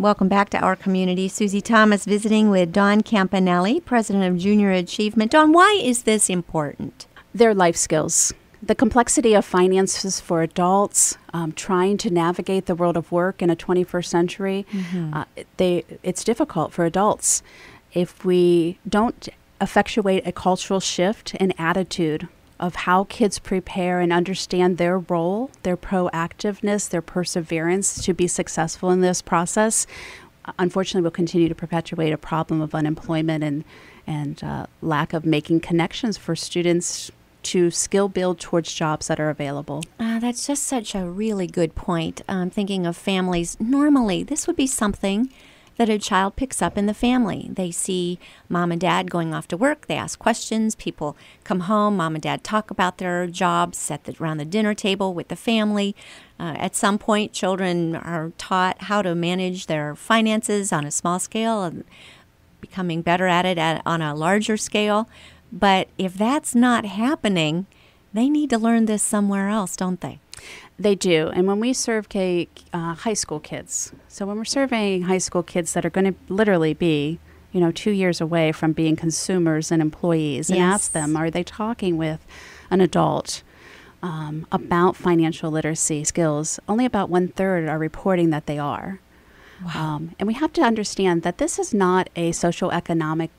Welcome back to Our Community. Susie Thomas visiting with Dawn Campanelli, President of Junior Achievement. Dawn, why is this important? They're life skills. The complexity of finances for adults, trying to navigate the world of work in a 21st century, it's difficult for adults. If we don't effectuate a cultural shift in attitude of how kids prepare and understand their role, their proactiveness, their perseverance to be successful in this process, unfortunately we'll continue to perpetuate a problem of unemployment and lack of making connections for students to skill build towards jobs that are available. That's just such a really good point. Thinking of families, normally this would be something that a child picks up in the family. They see mom and dad going off to work. They ask questions. People come home. Mom and dad talk about their jobs around the dinner table with the family. At some point, children are taught how to manage their finances on a small scale and becoming better at it on a larger scale. But if that's not happening, they need to learn this somewhere else, don't they? They do. And when we serve high school kids, so when we're surveying high school kids that are going to literally be, 2 years away from being consumers and employees, and ask them, are they talking with an adult about financial literacy skills? Only about 1/3 are reporting that they are. Wow. And we have to understand that this is not a socioeconomic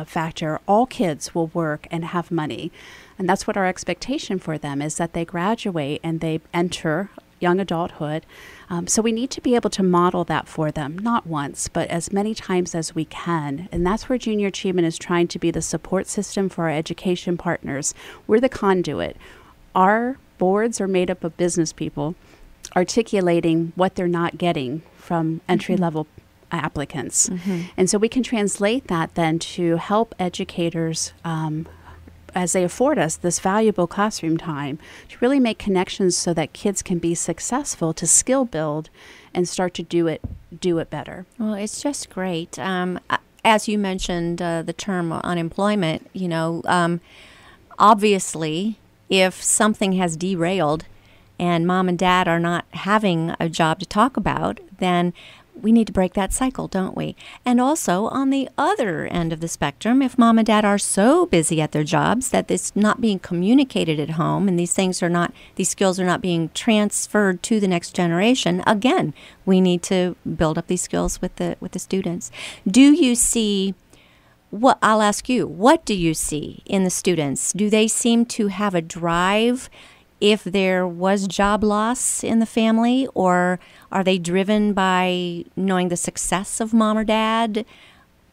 factor. All kids will work and have money. And that's what our expectation for them is, that they graduate and they enter young adulthood. So we need to be able to model that for them, not once, but as many times as we can. And that's where Junior Achievement is trying to be the support system for our education partners. We're the conduit. Our boards are made up of business people articulating what they're not getting from entry-level applicants. And so we can translate that then to help educators as they afford us this valuable classroom time to really make connections so that kids can be successful, to skill build and start to do it better. Well, it's just great. As you mentioned, the term unemployment, obviously if something has derailed and mom and dad are not having a job to talk about, then we need to break that cycle, don't we? And also, on the other end of the spectrum, if mom and dad are so busy at their jobs that it's not being communicated at home and these skills are not being transferred to the next generation, again, we need to build up these skills with the students. Do you see, I'll ask you, what do you see in the students? Do they seem to have a drive if there was job loss in the family, or are they driven by knowing the success of mom or dad?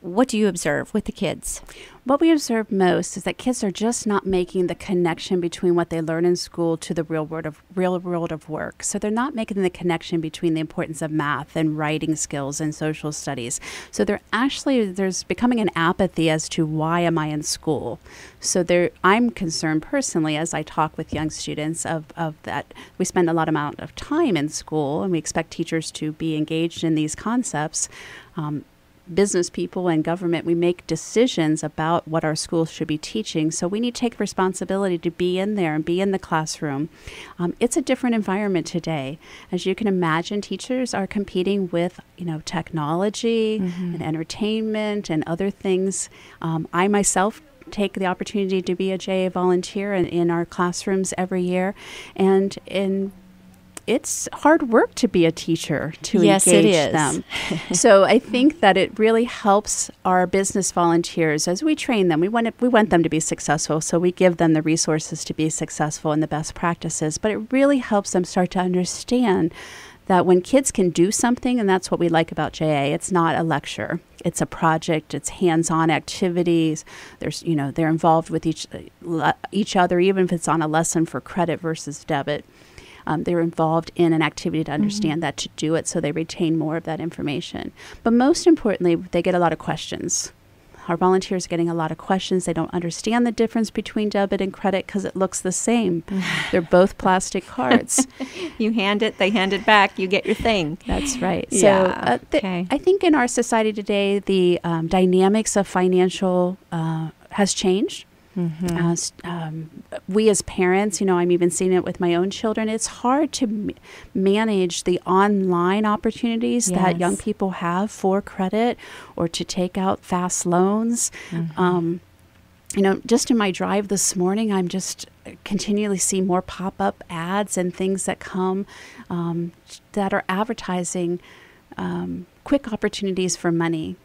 What do you observe with the kids? What we observe most is that kids are just not making the connection between what they learn in school to the real world of work. So they're not making the connection between the importance of math and writing skills and social studies. So there's becoming an apathy as to, why am I in school? So I'm concerned personally, as I talk with young students, of that we spend a lot amount of time in school and we expect teachers to be engaged in these concepts. Business people and government, we make decisions about what our schools should be teaching. So we need to take responsibility to be in there and be in the classroom. It's a different environment today. As you can imagine, teachers are competing with, technology and entertainment and other things. I myself take the opportunity to be a JA volunteer in our classrooms every year. And it's hard work to be a teacher, to engage them. So I think that it really helps our business volunteers as we train them. We want them to be successful, so we give them the resources to be successful and the best practices. But it really helps them start to understand that when kids can do something, and that's what we like about JA, it's not a lecture. It's a project. It's hands-on activities. They're involved with each other, even if it's on a lesson for credit versus debit. They're involved in an activity to understand that, to do it, so they retain more of that information. But most importantly, they get a lot of questions. Our volunteers are getting a lot of questions. They don't understand the difference between debit and credit because it looks the same. They're both plastic cards. You hand it, they hand it back, you get your thing. That's right. So I think in our society today, the dynamics of financial has changed. We as parents, I'm even seeing it with my own children. It's hard to manage the online opportunities that young people have for credit or to take out fast loans. Just in my drive this morning, I'm just continually see more pop-up ads and things that come that are advertising quick opportunities for money.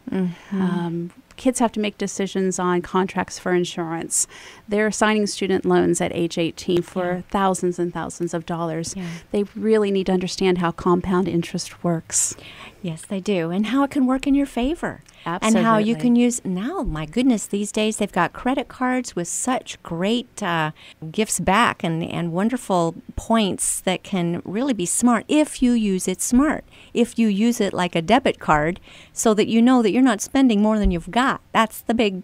Kids have to make decisions on contracts for insurance. They're signing student loans at age 18 for thousands and thousands of dollars. They really need to understand how compound interest works. Yes, they do. And how it can work in your favor. Absolutely. And how you can use, now, my goodness, these days they've got credit cards with such great gifts back and wonderful points that can really be smart if you use it smart. If you use it like a debit card so that you know that you're not spending more than you've got. That's the big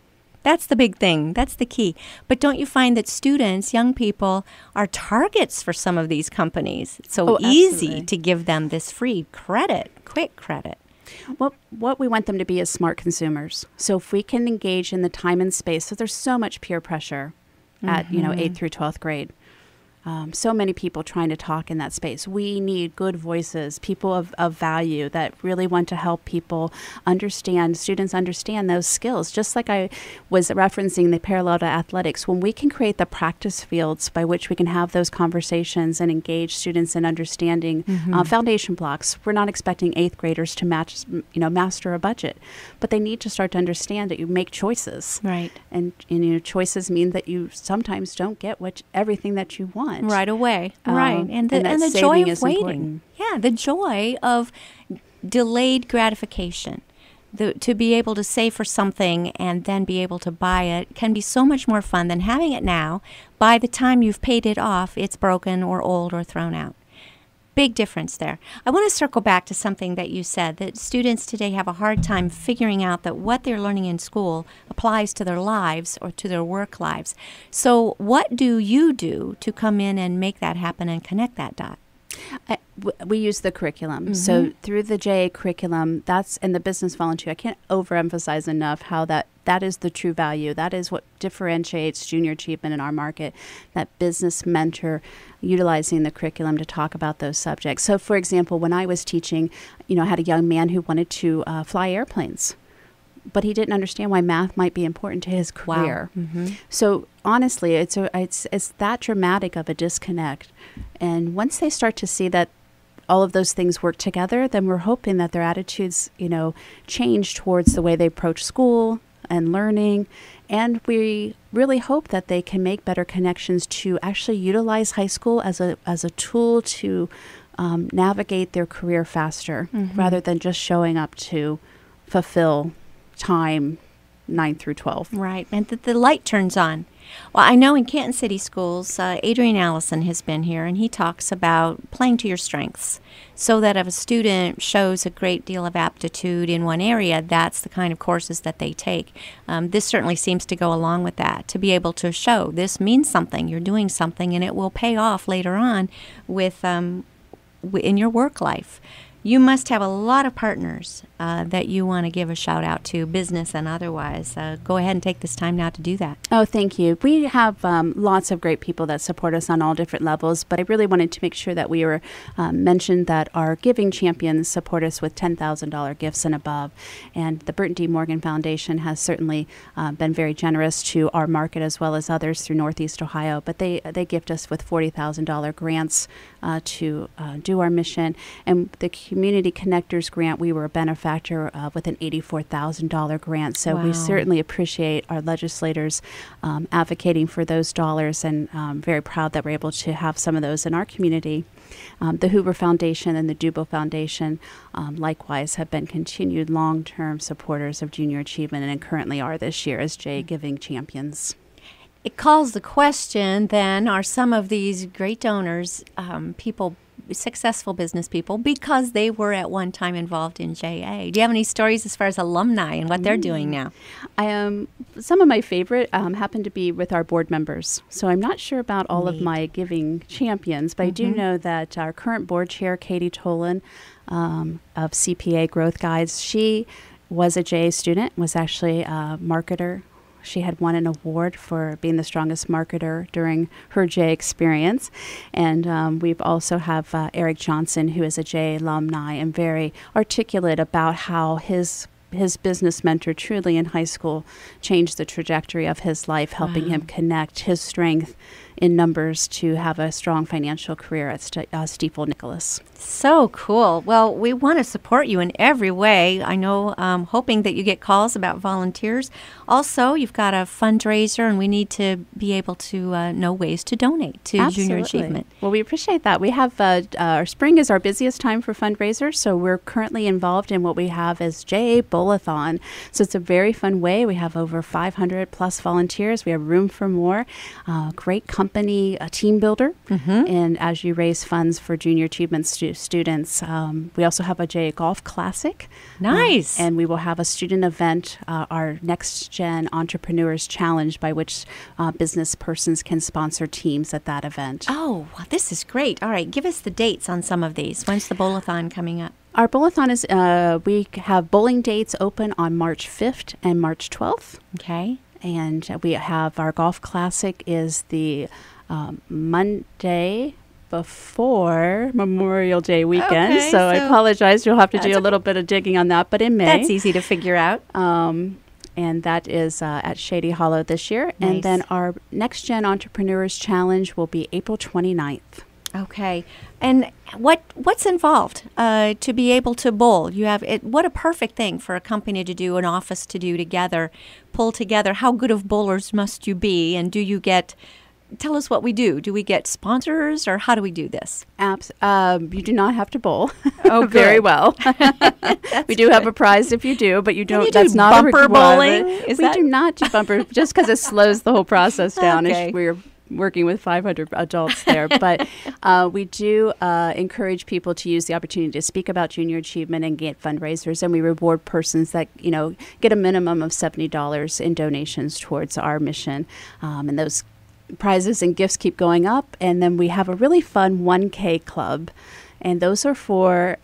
thing. That's the key. But don't you find that students, young people, are targets for some of these companies? It's so easy to give them this free credit, quick credit. Well, what we want them to be is smart consumers. So if we can engage in the time and space, so there's so much peer pressure at 8th through 12th grade. So many people trying to talk in that space. We need good voices, people of value that really want to help people understand, students understand those skills. Just like I was referencing the parallel to athletics, when we can create the practice fields by which we can have those conversations and engage students in understanding foundation blocks. We're not expecting 8th graders to master a budget, but they need to start to understand that you make choices. Right. And choices mean that you sometimes don't get everything that you want. Right away. Right. And the joy of waiting. Important. Yeah, the joy of delayed gratification. To be able to save for something and then be able to buy it can be so much more fun than having it now. By the time you've paid it off, it's broken or old or thrown out. Big difference there. I want to circle back to something that you said, that students today have a hard time figuring out that what they're learning in school applies to their lives or to their work lives. So what do you do to come in and make that happen and connect that dot? We use the curriculum. So through the JA curriculum, and the business volunteer, I can't overemphasize enough how that is the true value. That is what differentiates junior achievement in our market, that business mentor utilizing the curriculum to talk about those subjects. So for example, when I was teaching, I had a young man who wanted to fly airplanes, but he didn't understand why math might be important to his career. Wow. So honestly, it's that dramatic of a disconnect. And once they start to see that all of those things work together, then we're hoping that their attitudes, change towards the way they approach school and learning. And we really hope that they can make better connections to actually utilize high school as a tool to navigate their career faster, rather than just showing up to fulfill time 9 through 12. Right, and the light turns on. Well, I know in Canton City Schools, Adrian Allison has been here, and he talks about playing to your strengths, so that if a student shows a great deal of aptitude in one area, that's the kind of courses that they take. This certainly seems to go along with that, to be able to show this means something, you're doing something, and it will pay off later on with in your work life. You must have a lot of partners that you want to give a shout out to, business and otherwise. Go ahead and take this time now to do that. Oh, thank you. We have lots of great people that support us on all different levels, but I really wanted to make sure that we were mentioned that our giving champions support us with $10,000 gifts and above. And the Burton D. Morgan Foundation has certainly been very generous to our market as well as others through Northeast Ohio, but they gift us with $40,000 grants to do our mission. And the Community Connectors grant, we were a benefactor with an $84,000 grant. So Wow. we certainly appreciate our legislators advocating for those dollars, and very proud that we're able to have some of those in our community. The Hoover Foundation and the Dubo Foundation likewise have been continued long-term supporters of junior achievement, and currently are this year as J Giving Champions. It calls the question then, are some of these great donors people, successful business people, because they were at one time involved in JA? Do you have any stories as far as alumni and what they're doing now? Some of my favorite happen to be with our board members. So I'm not sure about all of Neat. my giving champions, but I do know that our current board chair, Katie Tolan of CPA Growth Guides, she was a JA student, was actually a marketer She had won an award for being the strongest marketer during her J experience. And we've also have Eric Johnson, who is a J alumni and very articulate about how his business mentor truly in high school changed the trajectory of his life, helping him connect his strength in numbers to have a strong financial career at Stiefel Nicholas. So cool. Well, we want to support you in every way. I know, hoping that you get calls about volunteers. Also, you've got a fundraiser, and we need to be able to know ways to donate to Junior Achievement. Well, we appreciate that. We have our spring is our busiest time for fundraisers, so we're currently involved in what we have as JA Bowl-a-thon. So it's a very fun way. We have over 500 plus volunteers. We have room for more. Great company, a team builder, and as you raise funds for Junior Achievement students, we also have a JA Golf Classic. Nice. And we will have a student event, our Next Gen Entrepreneurs Challenge, by which business persons can sponsor teams at that event. Oh, well, this is great. All right, give us the dates on some of these. When's the bowl-a-thon coming up? Our bowl-a-thon is, we have bowling dates open on March 5th and March 12th. Okay. And we have our Golf Classic is the Monday before Memorial Day weekend. Okay, so I apologize. You'll have to do a little bit of digging on that, but in May. That's easy to figure out. And that is at Shady Hollow this year. Nice. And then our Next Gen Entrepreneurs Challenge will be April 29th. Okay. And what's involved to be able to bowl? You have it. What a perfect thing for a company to do, an office to do together, pull together. How good of bowlers must you be? And do you get? Tell us what we do. Do we get sponsors, or how do we do this? You do not have to bowl. Oh, very well. We do have a prize if you do, but you don't. That's not a bumper bowling. We do not do bumper, just because it slows the whole process down. Okay. We're working with 500 adults there, but we do encourage people to use the opportunity to speak about Junior Achievement and get fundraisers, and we reward persons that get a minimum of $70 in donations towards our mission, and those prizes and gifts keep going up. And then we have a really fun 1K club, and those are for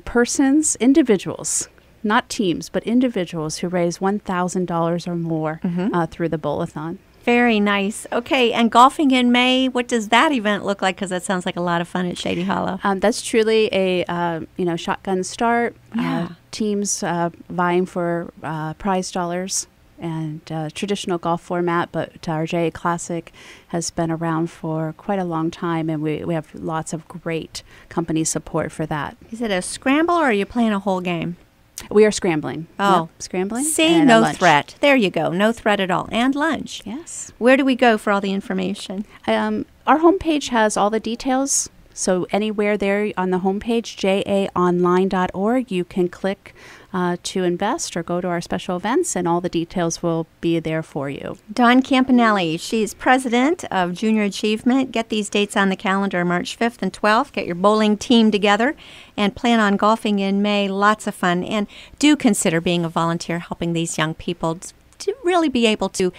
persons, individuals, not teams, but individuals who raise $1,000 or more through the bowl-a-thon. Very nice. Okay, and golfing in May, what does that event look like? Because that sounds like a lot of fun at Shady Hollow. That's truly a shotgun start. Yeah. Teams vying for prize dollars and traditional golf format, but our JA Classic has been around for quite a long time, and we have lots of great company support for that. Is it a scramble, or are you playing a whole game? We are scrambling. Oh. Yep, scrambling. See, and no threat. There you go. No threat at all. And lunch. Yes. Where do we go for all the information? Our homepage has all the details. So anywhere there on the homepage, jaonline.org, you can click to invest or go to our special events, and all the details will be there for you. Dawn Campanelli, she's president of Junior Achievement. Get these dates on the calendar, March 5th and 12th. Get your bowling team together and plan on golfing in May. Lots of fun. And do consider being a volunteer, helping these young people to really be able to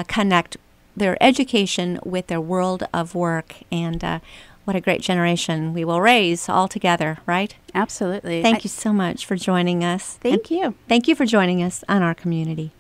connect their education with their world of work. And what a great generation we will raise all together, right? Absolutely. Thank you so much for joining us. Thank you. Thank you for joining us on Our Community.